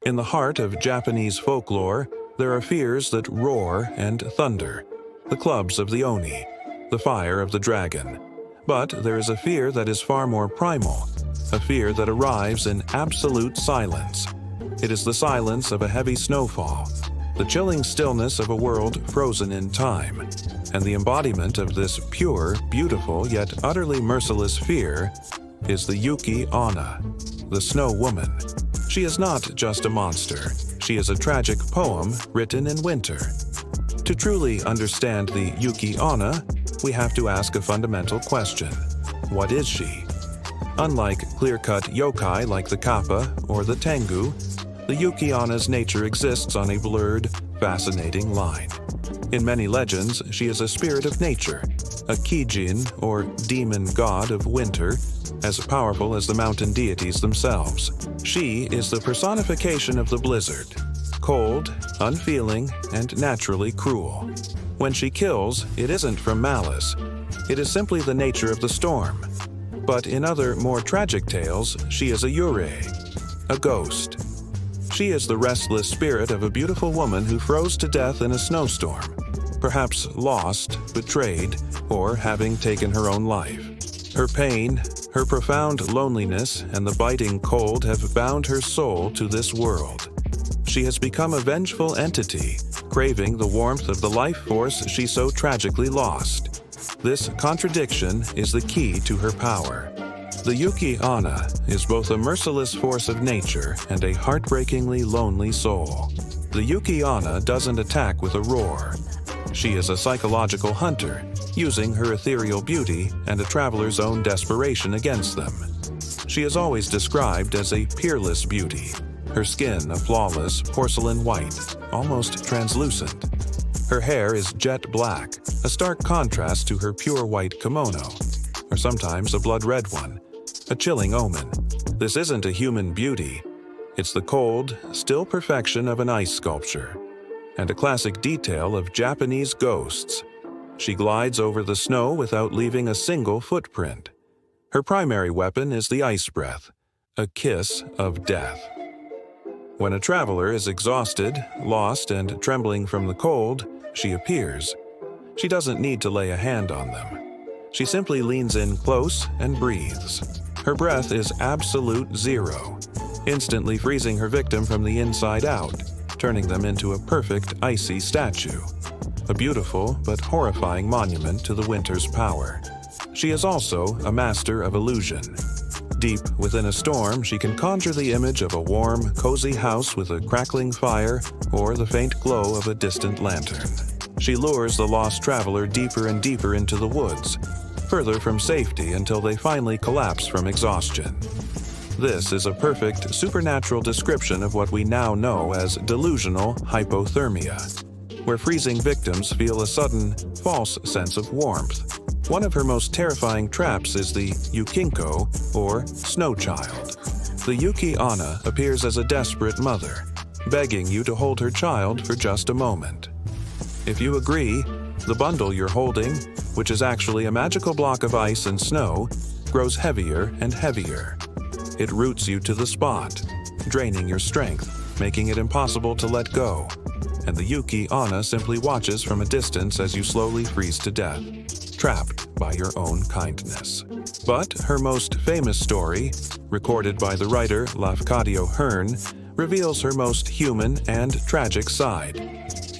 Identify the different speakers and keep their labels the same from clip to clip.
Speaker 1: In the heart of Japanese folklore, there are fears that roar and thunder, the clubs of the Oni, the fire of the dragon. But there is a fear that is far more primal, a fear that arrives in absolute silence. It is the silence of a heavy snowfall, the chilling stillness of a world frozen in time, and the embodiment of this pure, beautiful, yet utterly merciless fear is the Yuki-onna, the Snow Woman. She is not just a monster, she is a tragic poem written in winter. To truly understand the Yuki-onna, we have to ask a fundamental question. What is she? Unlike clear-cut yokai like the kappa or the tengu, the Yuki-onna's nature exists on a blurred, fascinating line. In many legends, she is a spirit of nature, a kijin or demon god of winter, as powerful as the mountain deities themselves. She is the personification of the blizzard, cold, unfeeling, and naturally cruel. When she kills, it isn't from malice. It is simply the nature of the storm. But in other, more tragic tales, she is a Yūrei, a ghost. She is the restless spirit of a beautiful woman who froze to death in a snowstorm, perhaps lost, betrayed, or having taken her own life. Her pain, her profound loneliness, and the biting cold have bound her soul to this world. She has become a vengeful entity, craving the warmth of the life force she so tragically lost. This contradiction is the key to her power. The Yuki-onna is both a merciless force of nature and a heartbreakingly lonely soul. The Yuki-onna doesn't attack with a roar. She is a psychological hunter, using her ethereal beauty and a traveler's own desperation against them. She is always described as a peerless beauty, her skin a flawless porcelain white, almost translucent. Her hair is jet black, a stark contrast to her pure white kimono, or sometimes a blood red one, a chilling omen. This isn't a human beauty. It's the cold, still perfection of an ice sculpture, and a classic detail of Japanese ghosts. She glides over the snow without leaving a single footprint. Her primary weapon is the ice breath, a kiss of death. When a traveler is exhausted, lost, and trembling from the cold, she appears. She doesn't need to lay a hand on them. She simply leans in close and breathes. Her breath is absolute zero, instantly freezing her victim from the inside out, turning them into a perfect icy statue. A beautiful but horrifying monument to the winter's power. She is also a master of illusion. Deep within a storm, she can conjure the image of a warm, cozy house with a crackling fire or the faint glow of a distant lantern. She lures the lost traveler deeper and deeper into the woods, further from safety until they finally collapse from exhaustion. This is a perfect supernatural description of what we now know as delusional hypothermia, where freezing victims feel a sudden, false sense of warmth. One of her most terrifying traps is the Yukinko, or snow child. The Yuki-onna appears as a desperate mother, begging you to hold her child for just a moment. If you agree, the bundle you're holding, which is actually a magical block of ice and snow, grows heavier and heavier. It roots you to the spot, draining your strength, making it impossible to let go. And the Yuki-onna simply watches from a distance as you slowly freeze to death, trapped by your own kindness. But her most famous story, recorded by the writer Lafcadio Hearn, reveals her most human and tragic side.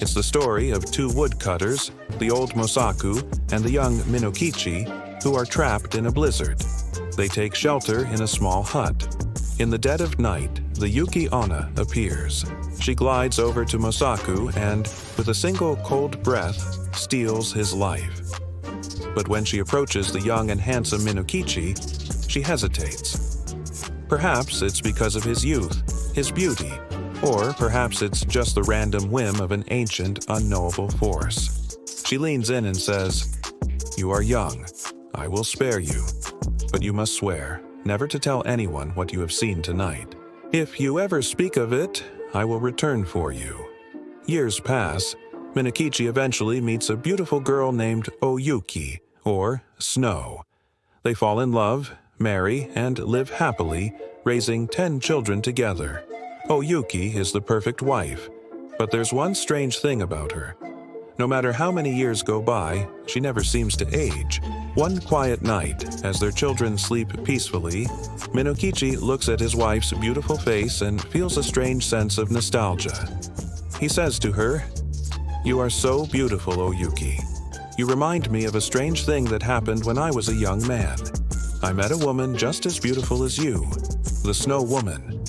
Speaker 1: It's the story of two woodcutters, the old Mosaku and the young Minokichi, who are trapped in a blizzard. They take shelter in a small hut. In the dead of night, the Yuki-onna appears. She glides over to Mosaku and, with a single cold breath, steals his life. But when she approaches the young and handsome Minokichi, she hesitates. Perhaps it's because of his youth, his beauty, or perhaps it's just the random whim of an ancient, unknowable force. She leans in and says, "You are young. I will spare you. But you must swear never to tell anyone what you have seen tonight. If you ever speak of it, I will return for you." Years pass. Minokichi eventually meets a beautiful girl named Oyuki, or Snow. They fall in love, marry, and live happily, raising 10 children together. Oh, Yuki is the perfect wife, but there's one strange thing about her. No matter how many years go by, she never seems to age. One quiet night, as their children sleep peacefully, Minokichi looks at his wife's beautiful face and feels a strange sense of nostalgia. He says to her, "You are so beautiful, O Yuki. You remind me of a strange thing that happened when I was a young man. I met a woman just as beautiful as you, the Snow Woman."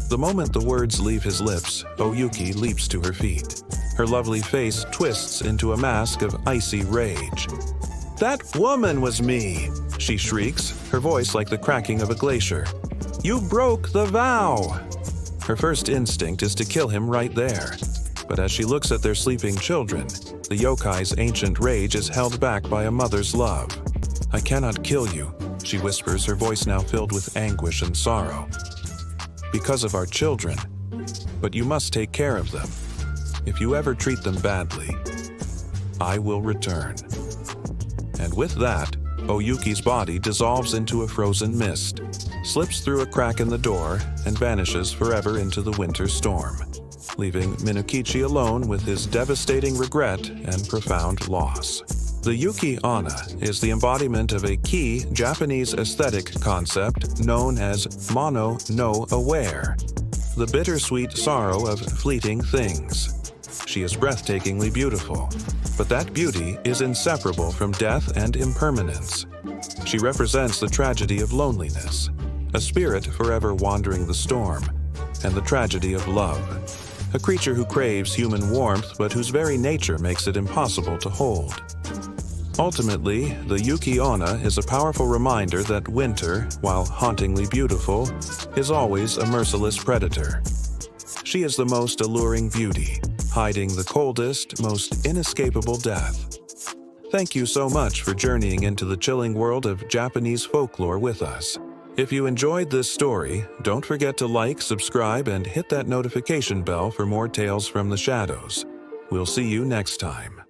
Speaker 1: The moment the words leave his lips, O Yuki leaps to her feet. Her lovely face twists into a mask of icy rage. "That woman was me!" she shrieks, her voice like the cracking of a glacier. "You broke the vow!" Her first instinct is to kill him right there. But as she looks at their sleeping children, the yokai's ancient rage is held back by a mother's love. "I cannot kill you," she whispers, her voice now filled with anguish and sorrow. "Because of our children. But you must take care of them. If you ever treat them badly, I will return." And with that, Oyuki's body dissolves into a frozen mist, slips through a crack in the door, and vanishes forever into the winter storm, leaving Minokichi alone with his devastating regret and profound loss. The Yuki-onna is the embodiment of a key Japanese aesthetic concept known as mono no aware, the bittersweet sorrow of fleeting things. She is breathtakingly beautiful, but that beauty is inseparable from death and impermanence. She represents the tragedy of loneliness, a spirit forever wandering the storm, and the tragedy of love, a creature who craves human warmth but whose very nature makes it impossible to hold. Ultimately, the Yuki-onna is a powerful reminder that winter, while hauntingly beautiful, is always a merciless predator. She is the most alluring beauty, hiding the coldest, most inescapable death. Thank you so much for journeying into the chilling world of Japanese folklore with us. If you enjoyed this story, don't forget to like, subscribe, and hit that notification bell for more tales from the shadows. We'll see you next time.